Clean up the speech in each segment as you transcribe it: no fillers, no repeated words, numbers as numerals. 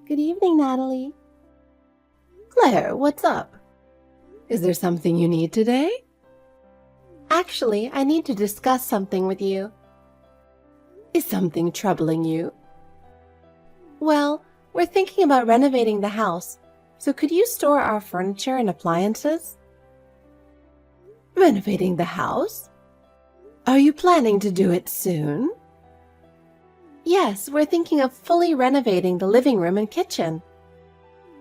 Good evening, Natalie. Claire, what's up? Is there something you need today? Actually, I need to discuss something with you. Is something troubling you? Well, we're thinking about renovating the house, so could you store our furniture and appliances? Renovating the house? Are you planning to do it soon? Yes, we're thinking of fully renovating the living room and kitchen.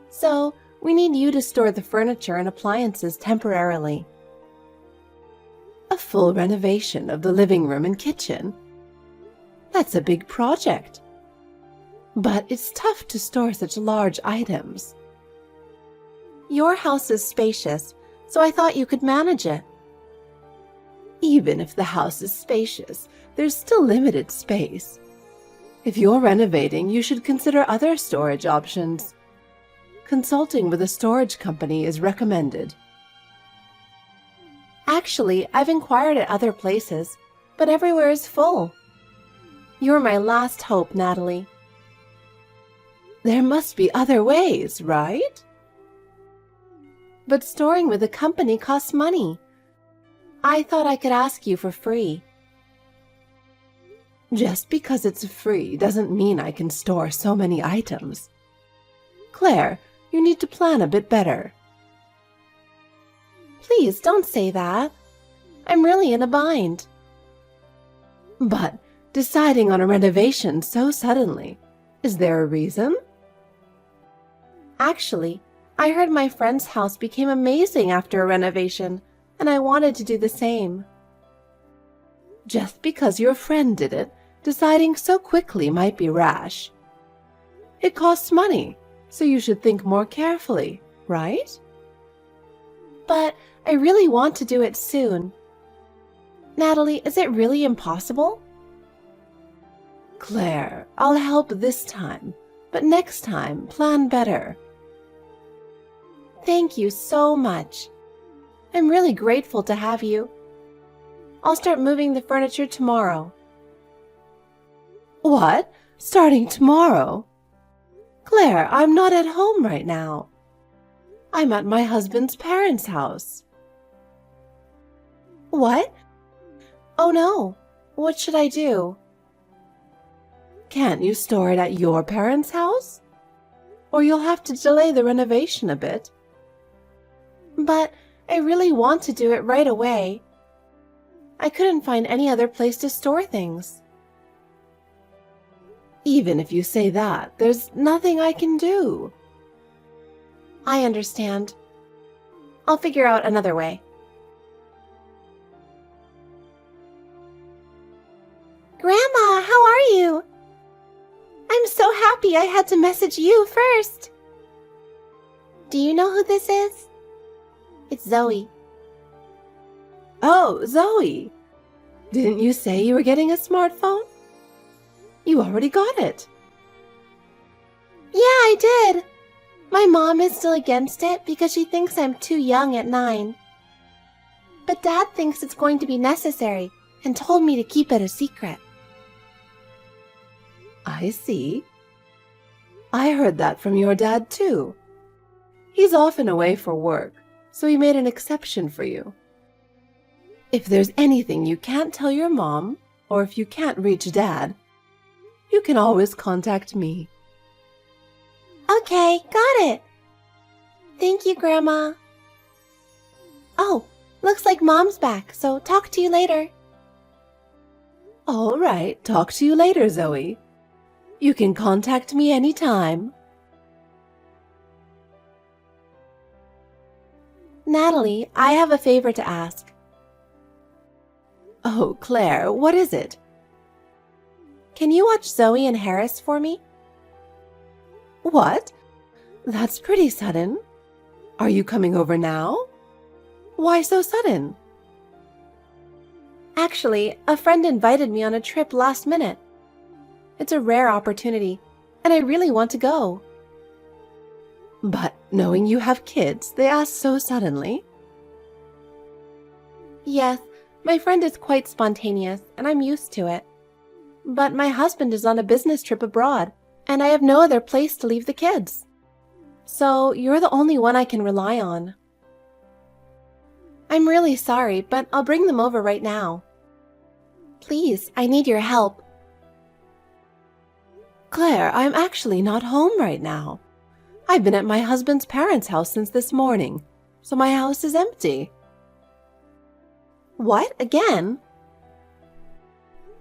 So, we need you to store the furniture and appliances temporarily. A full renovation of the living room and kitchen? That's a big project. But it's tough to store such large items. Your house is spacious, so I thought you could manage it. Even if the house is spacious, there's still limited space. If you're renovating, you should consider other storage options. Consulting with a storage company is recommended. Actually, I've inquired at other places, but everywhere is full. You're my last hope, Natalie. There must be other ways, right? But storing with a company costs money. I thought I could ask you for free. Just because it's free doesn't mean I can store so many items. Claire, you need to plan a bit better. Please don't say that. I'm really in a bind. But deciding on a renovation so suddenly, is there a reason? Actually, I heard my friend's house became amazing after a renovation, and I wanted to do the same. Just because your friend did it, deciding so quickly might be rash. It costs money, so you should think more carefully, right? But I really want to do it soon. Natalie, is it really impossible? Claire, I'll help this time, but next time, plan better. Thank you so much. I'm really grateful to have you. I'll start moving the furniture tomorrow. What? Starting tomorrow? Claire, I'm not at home right now. I'm at my husband's parents' house. What? Oh no, what should I do? Can't you store it at your parents' house? Or you'll have to delay the renovation a bit. But I really want to do it right away. I couldn't find any other place to store things. Even if you say that, there's nothing I can do. I understand. I'll figure out another way. Grandma, how are you? I'm so happy I had to message you first. Do you know who this is? It's Zoe. Oh, Zoe! Didn't you say you were getting a smartphone? You already got it. Yeah, I did. My mom is still against it because she thinks I'm too young at 9. But Dad thinks it's going to be necessary and told me to keep it a secret. I see. I heard that from your dad too. He's often away for work, so he made an exception for you. If there's anything you can't tell your mom, or if you can't reach Dad, you can always contact me. Okay, got it. Thank you, Grandma. Oh, looks like Mom's back, so talk to you later. All right, talk to you later, Zoe. You can contact me anytime. Natalie, I have a favor to ask. Oh, Claire, what is it? Can you watch Zoe and Harris for me? What? That's pretty sudden. Are you coming over now? Why so sudden? Actually, a friend invited me on a trip last minute. It's a rare opportunity, and I really want to go. But knowing you have kids, they ask so suddenly. Yes, my friend is quite spontaneous, and I'm used to it. But my husband is on a business trip abroad, and I have no other place to leave the kids. So you're the only one I can rely on. I'm really sorry, but I'll bring them over right now. Please, I need your help. Claire, I'm actually not home right now. I've been at my husband's parents' house since this morning, so my house is empty. What? Again?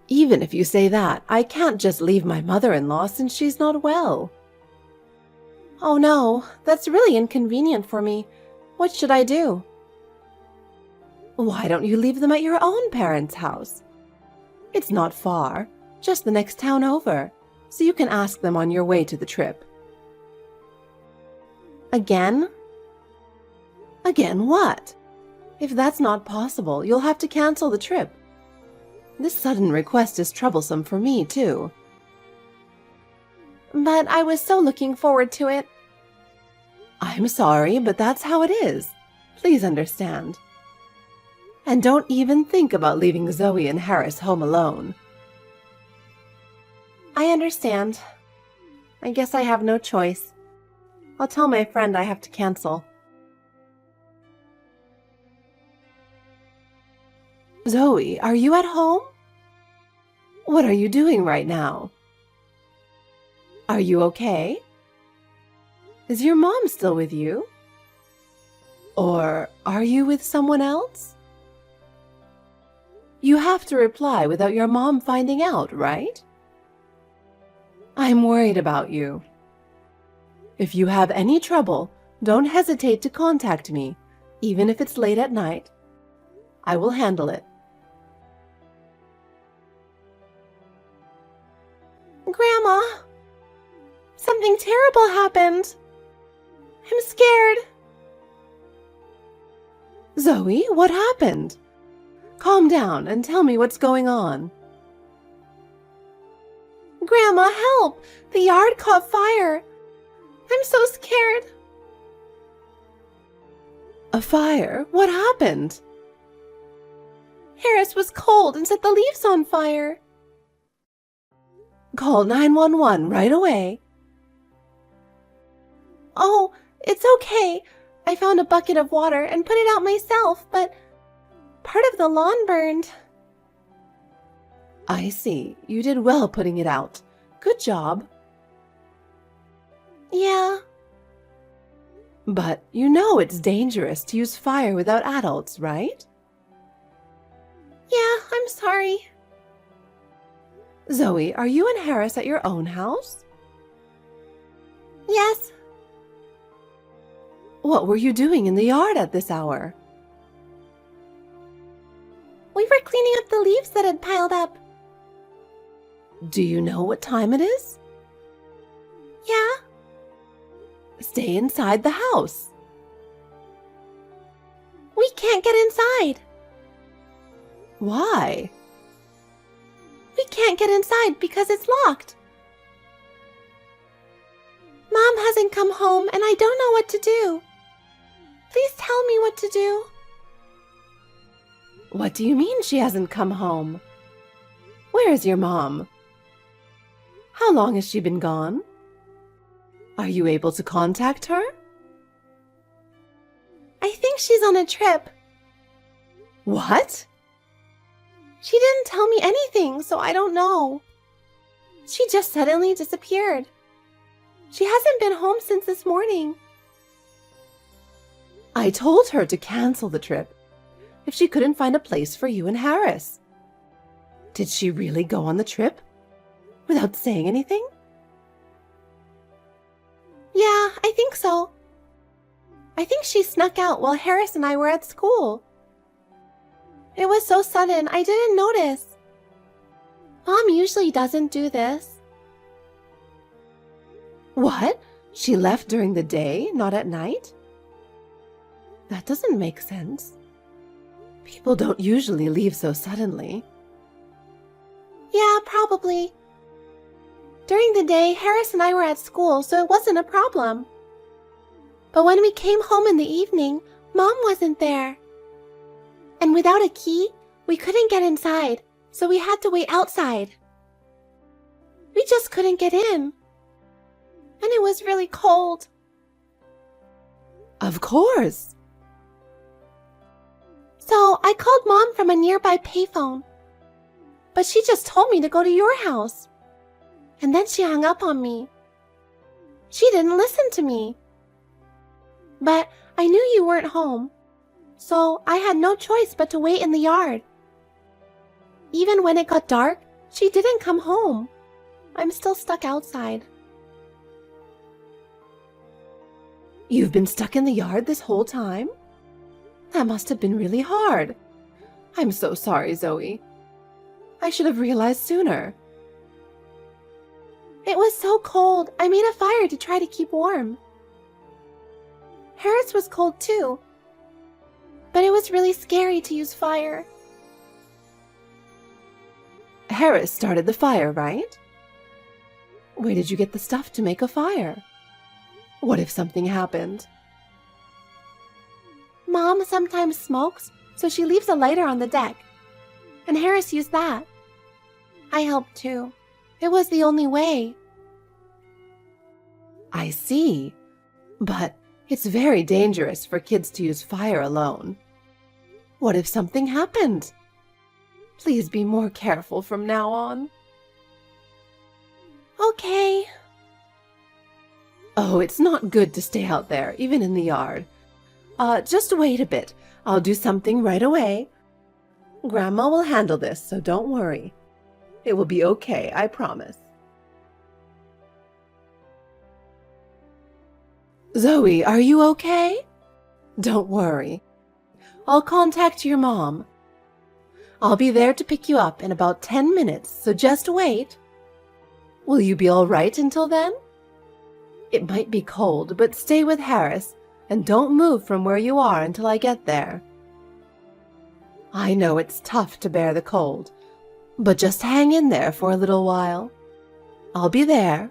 Even if you say that, I can't just leave my mother-in-law since she's not well. Oh no, that's really inconvenient for me. What should I do? Why don't you leave them at your own parents' house? It's not far, just the next town over, so you can ask them on your way to the trip. Again? Again what? If that's not possible, you'll have to cancel the trip. This sudden request is troublesome for me, too. But I was so looking forward to it. I'm sorry, but that's how it is. Please understand. And don't even think about leaving Zoe and Harris home alone. I understand. I guess I have no choice. I'll tell my friend I have to cancel. Zoe, are you at home? What are you doing right now? Are you okay? Is your mom still with you? Or are you with someone else? You have to reply without your mom finding out, right? I'm worried about you. If you have any trouble, don't hesitate to contact me, even if it's late at night. I will handle it. Grandma! Something terrible happened. I'm scared. Zoe, what happened? Calm down and tell me what's going on. Grandma, help! The yard caught fire. I'm so scared. A fire? What happened? Harris was cold and set the leaves on fire. Call 911 right away. Oh, it's okay. I found a bucket of water and put it out myself, but part of the lawn burned. I see. You did well putting it out. Good job. Yeah. But you know it's dangerous to use fire without adults, right? Yeah, I'm sorry. Zoe, are you and Harris at your own house? Yes. What were you doing in the yard at this hour? We were cleaning up the leaves that had piled up. Do you know what time it is? Yeah. Stay inside the house. We can't get inside. Why? We can't get inside because it's locked. Mom hasn't come home and I don't know what to do. Please tell me what to do. What do you mean she hasn't come home? Where is your mom? How long has she been gone? Are you able to contact her? I think she's on a trip. What? She didn't tell me anything, so I don't know. She just suddenly disappeared. She hasn't been home since this morning. I told her to cancel the trip if she couldn't find a place for you and Harris. Did she really go on the trip without saying anything? Yeah, I think so. I think she snuck out while Harris and I were at school. It was so sudden, I didn't notice. Mom usually doesn't do this. What? She left during the day, not at night? That doesn't make sense. People don't usually leave so suddenly. Yeah, probably. During the day, Harris and I were at school, so it wasn't a problem. But when we came home in the evening, Mom wasn't there. And without a key, we couldn't get inside, so we had to wait outside. We just couldn't get in. was really cold. Of course. So I called Mom from a nearby payphone. But she just told me to go to your house. And then she hung up on me. She didn't listen to me. But I knew you weren't home, so I had no choice but to wait in the yard. Even when it got dark, she didn't come home. I'm still stuck outside. You've been stuck in the yard this whole time? That must have been really hard. I'm so sorry, Zoe. I should have realized sooner. It was so cold, I made a fire to try to keep warm. Harris was cold too, but it was really scary to use fire. Harris started the fire, right? Where did you get the stuff to make a fire? What if something happened? Mom sometimes smokes, so she leaves a lighter on the deck, and Harris used that. I helped too. It was the only way. I see. But it's very dangerous for kids to use fire alone. What if something happened? Please be more careful from now on. Okay. Oh, it's not good to stay out there, even in the yard. Just wait a bit. I'll do something right away. Grandma will handle this, so don't worry. It will be okay, I promise. Zoe, are you okay? Don't worry. I'll contact your mom. I'll be there to pick you up in about 10 minutes, so just wait. Will you be all right until then? It might be cold, but stay with Harris and don't move from where you are until I get there. I know it's tough to bear the cold, but just hang in there for a little while. I'll be there.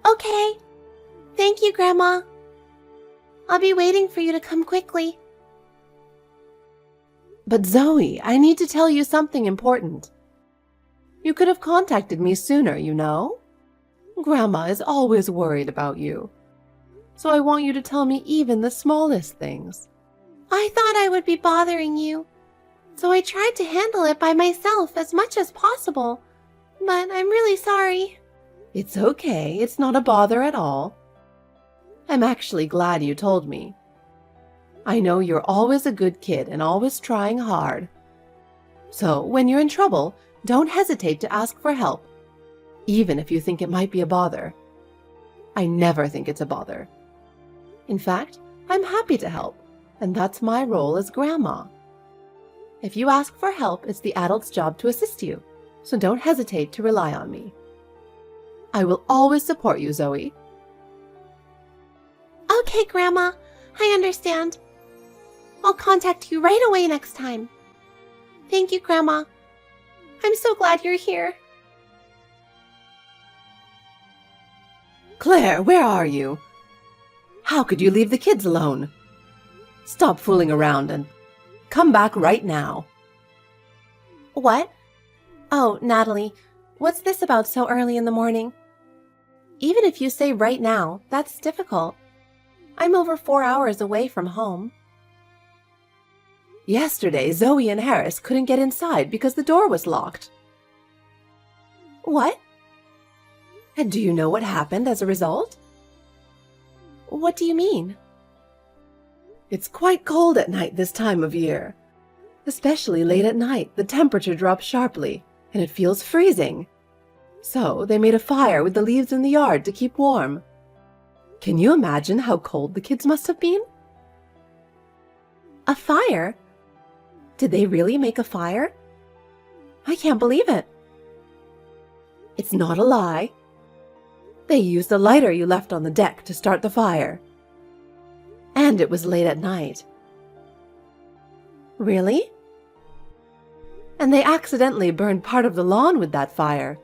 Okay. Thank you, Grandma. I'll be waiting for you to come quickly. But Zoe, I need to tell you something important. You could have contacted me sooner, you know? Grandma is always worried about you. So I want you to tell me even the smallest things. I thought I would be bothering you, so I tried to handle it by myself as much as possible. But I'm really sorry. It's okay, it's not a bother at all. I'm actually glad you told me. I know you're always a good kid and always trying hard. So when you're in trouble, don't hesitate to ask for help, even if you think it might be a bother. I never think it's a bother. In fact, I'm happy to help, and that's my role as Grandma. If you ask for help, it's the adult's job to assist you, so don't hesitate to rely on me. I will always support you, Zoe. Okay, Grandma, I understand. I'll contact you right away next time. Thank you, Grandma. I'm so glad you're here. Claire, where are you? How could you leave the kids alone? Stop fooling around and come back right now. What? Oh, Natalie, what's this about so early in the morning? Even if you say right now, that's difficult. I'm over 4 hours away from home. Yesterday, Zoe and Harris couldn't get inside because the door was locked. What? And do you know what happened as a result? What do you mean? It's quite cold at night this time of year. Especially late at night, the temperature drops sharply, and it feels freezing. So they made a fire with the leaves in the yard to keep warm. Can you imagine how cold the kids must have been? A fire? Did they really make a fire? I can't believe it. It's not a lie. They used the lighter you left on the deck to start the fire. And it was late at night. Really? And they accidentally burned part of the lawn with that fire.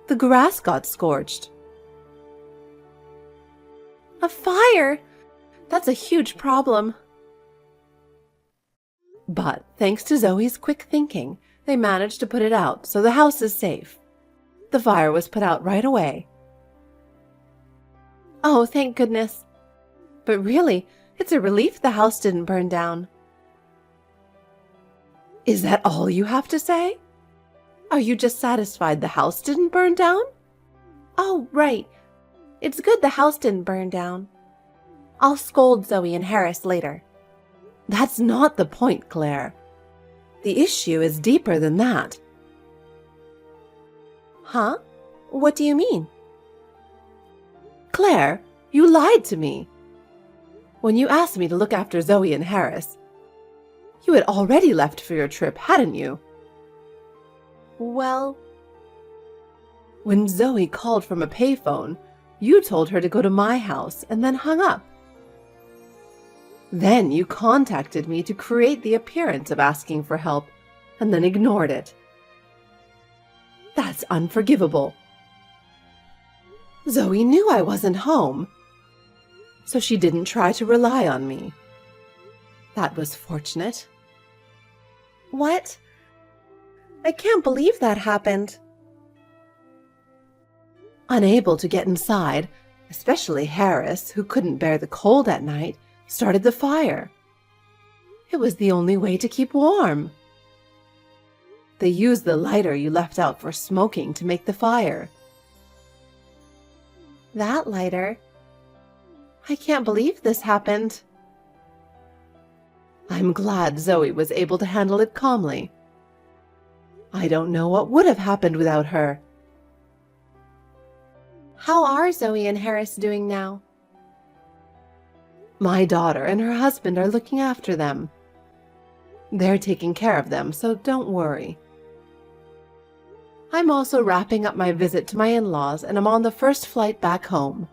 The grass got scorched. A fire? That's a huge problem. But thanks to Zoe's quick thinking, they managed to put it out so the house is safe. The fire was put out right away, Oh, thank goodness. But really, it's a relief the house didn't burn down. Is that all you have to say? Are you just satisfied the house didn't burn down? Oh, right. It's good the house didn't burn down. I'll scold Zoe and Harris later. That's not the point, Claire. The issue is deeper than that. Huh? What do you mean? Claire, you lied to me. When you asked me to look after Zoe and Harris, you had already left for your trip, hadn't you? Well, when Zoe called from a payphone, you told her to go to my house and then hung up. Then you contacted me to create the appearance of asking for help and then ignored it. That's unforgivable. Zoe knew I wasn't home, so she didn't try to rely on me. That was fortunate. What? I can't believe that happened. Unable to get inside, especially Harris, who couldn't bear the cold at night, started the fire. It was the only way to keep warm. They used the lighter you left out for smoking to make the fire. That lighter? I can't believe this happened. I'm glad Zoe was able to handle it calmly. I don't know what would have happened without her. How are Zoe and Harris doing now? My daughter and her husband are looking after them. They're taking care of them, so don't worry. I'm also wrapping up my visit to my in-laws, and I'm on the first flight back home.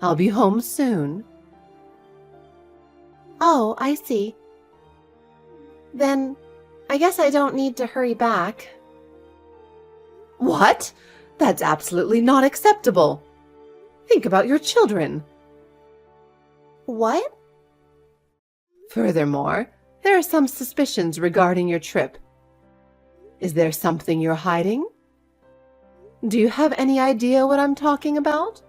I'll be home soon. Oh, I see. Then, I guess I don't need to hurry back. What? That's absolutely not acceptable. Think about your children. What? Furthermore, there are some suspicions regarding your trip. Is there something you're hiding? Do you have any idea what I'm talking about?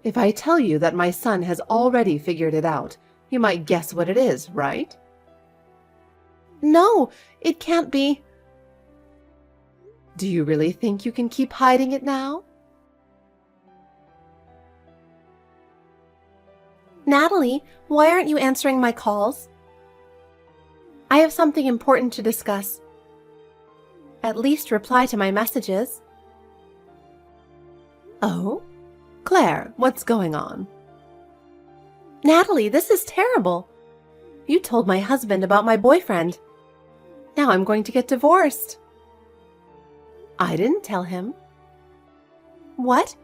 If I tell you that my son has already figured it out, you might guess what it is, right? No, it can't be. Do you really think you can keep hiding it now? Natalie, why aren't you answering my calls? I have something important to discuss. At least reply to my messages. Oh? Claire, what's going on? Natalie, this is terrible. You told my husband about my boyfriend. Now I'm going to get divorced. I didn't tell him. What?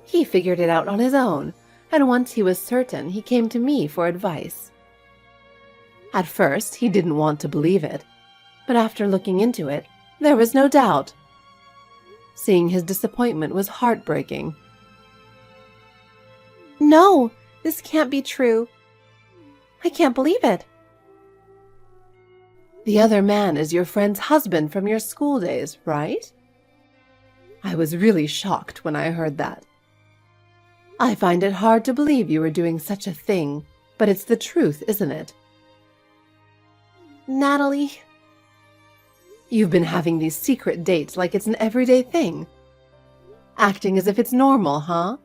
He figured it out on his own, and once he was certain, he came to me for advice. At first, he didn't want to believe it, but after looking into it, there was no doubt. Seeing his disappointment was heartbreaking. No, this can't be true. I can't believe it. The other man is your friend's husband from your school days, right? I was really shocked when I heard that. I find it hard to believe you were doing such a thing, but it's the truth, isn't it? Natalie. You've been having these secret dates like it's an everyday thing. Acting as if it's normal, huh?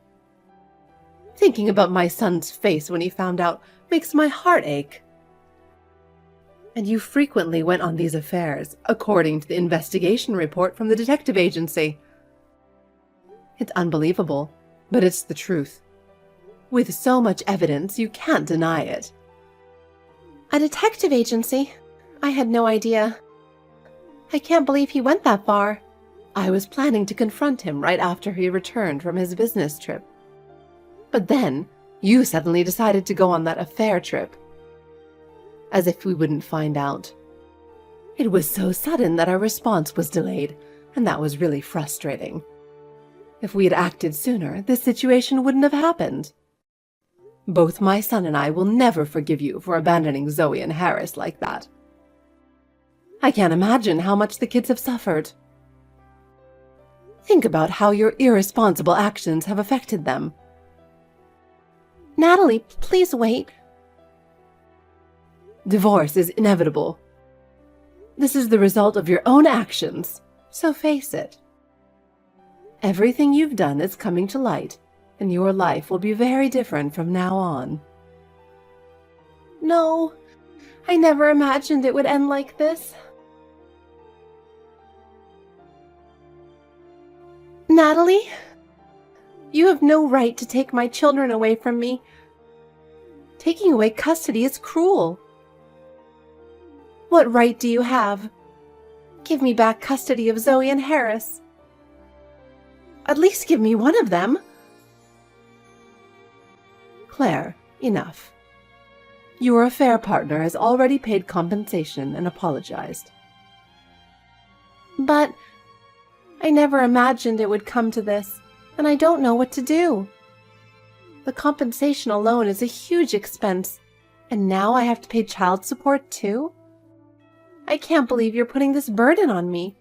Thinking about my son's face when he found out makes my heart ache. And you frequently went on these affairs, according to the investigation report from the detective agency. It's unbelievable, but it's the truth. With so much evidence, you can't deny it. A detective agency? I had no idea. I can't believe he went that far. I was planning to confront him right after he returned from his business trip. But then, you suddenly decided to go on that affair trip. As if we wouldn't find out. It was so sudden that our response was delayed, and that was really frustrating. If we had acted sooner, this situation wouldn't have happened. Both my son and I will never forgive you for abandoning Zoe and Harris like that. I can't imagine how much the kids have suffered. Think about how your irresponsible actions have affected them. Natalie, please wait. Divorce is inevitable. This is the result of your own actions, so face it. Everything you've done is coming to light, and your life will be very different from now on. No, I never imagined it would end like this. Natalie, you have no right to take my children away from me. Taking away custody is cruel. What right do you have? Give me back custody of Zoe and Harris. At least give me one of them. Claire, enough. Your affair partner has already paid compensation and apologized. But I never imagined it would come to this, and I don't know what to do. The compensation alone is a huge expense, and now I have to pay child support too? I can't believe you're putting this burden on me.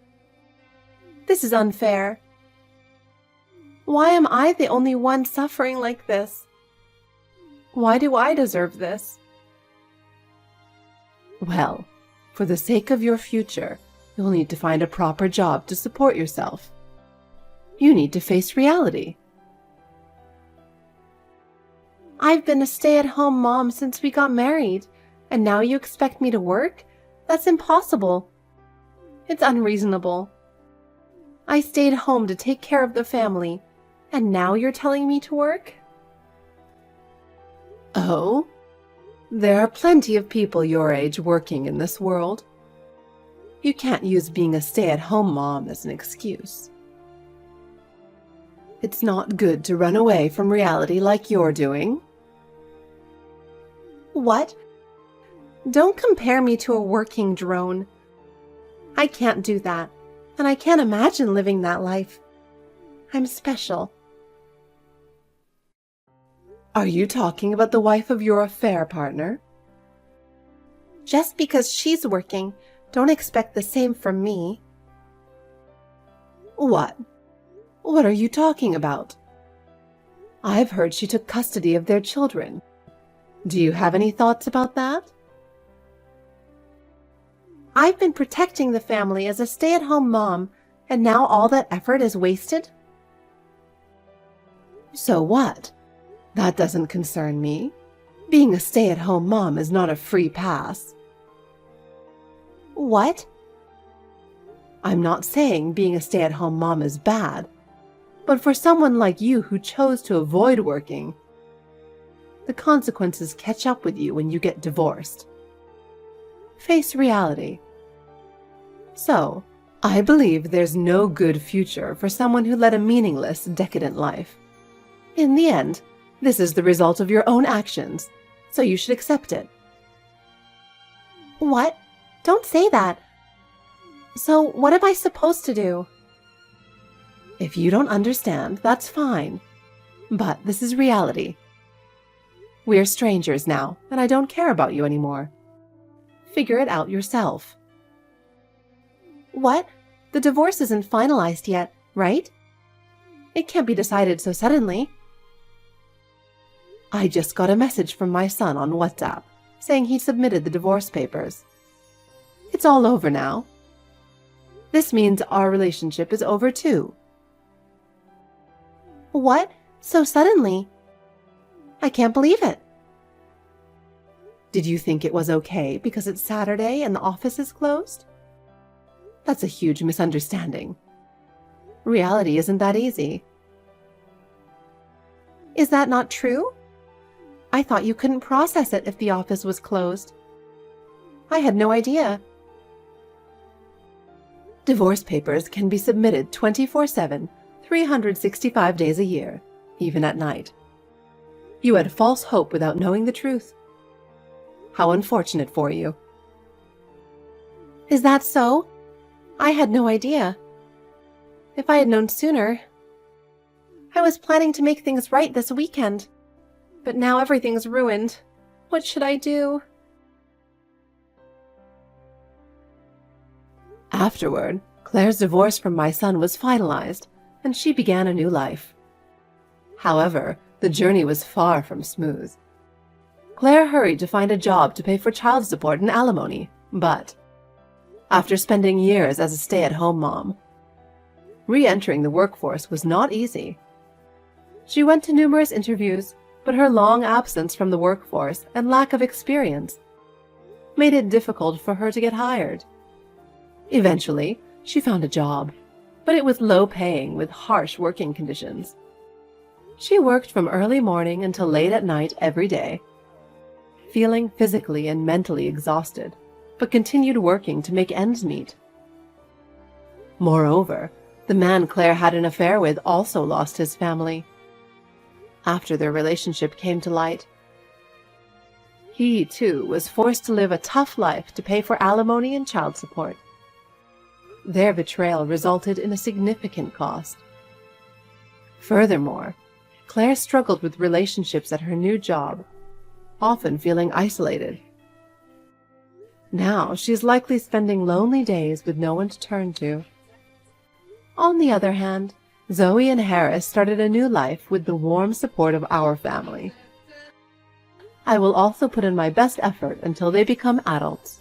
This is unfair. Why am I the only one suffering like this? Why do I deserve this? Well, for the sake of your future, you'll need to find a proper job to support yourself. You need to face reality. I've been a stay-at-home mom since we got married, and now you expect me to work? That's impossible. It's unreasonable. I stayed home to take care of the family, and now you're telling me to work? Oh? There are plenty of people your age working in this world. You can't use being a stay-at-home mom as an excuse. It's not good to run away from reality like you're doing. What? Don't compare me to a working drone. I can't do that, and I can't imagine living that life. I'm special. Are you talking about the wife of your affair partner? Just because she's working, don't expect the same from me. What? What are you talking about? I've heard she took custody of their children. Do you have any thoughts about that? I've been protecting the family as a stay-at-home mom, and now all that effort is wasted? So what? That doesn't concern me. Being a stay-at-home mom is not a free pass. What? I'm not saying being a stay-at-home mom is bad, but for someone like you who chose to avoid working, the consequences catch up with you when you get divorced. Face reality. So, I believe there's no good future for someone who led a meaningless, decadent life. In the end, this is the result of your own actions, so you should accept it. What? Don't say that. So, what am I supposed to do? If you don't understand, that's fine. But this is reality. We're strangers now, and I don't care about you anymore. Figure it out yourself. What? The divorce isn't finalized yet, right? It can't be decided so suddenly. I just got a message from my son on WhatsApp saying he submitted the divorce papers. It's all over now. This means our relationship is over too. What? So suddenly? I can't believe it. Did you think it was okay because it's Saturday and the office is closed? That's a huge misunderstanding. Reality isn't that easy. Is that not true? I thought you couldn't process it if the office was closed. I had no idea. Divorce papers can be submitted 24/7, 365 days a year, even at night. You had false hope without knowing the truth. How unfortunate for you. Is that so? I had no idea. If I had known sooner. I was planning to make things right this weekend, but now everything's ruined. What should I do? Afterward, Claire's divorce from my son was finalized, and she began a new life. However, the journey was far from smooth. Claire hurried to find a job to pay for child support and alimony, but after spending years as a stay-at-home mom, re-entering the workforce was not easy. She went to numerous interviews, but her long absence from the workforce and lack of experience made it difficult for her to get hired. Eventually, she found a job, but it was low-paying with harsh working conditions. She worked from early morning until late at night every day, feeling physically and mentally exhausted, but continued working to make ends meet. Moreover, the man Claire had an affair with also lost his family. After their relationship came to light, he, too, was forced to live a tough life to pay for alimony and child support. Their betrayal resulted in a significant cost. Furthermore, Claire struggled with relationships at her new job, often feeling isolated. Now she's likely spending lonely days with no one to turn to. On the other hand, Zoe and Harris started a new life with the warm support of our family. I will also put in my best effort until they become adults.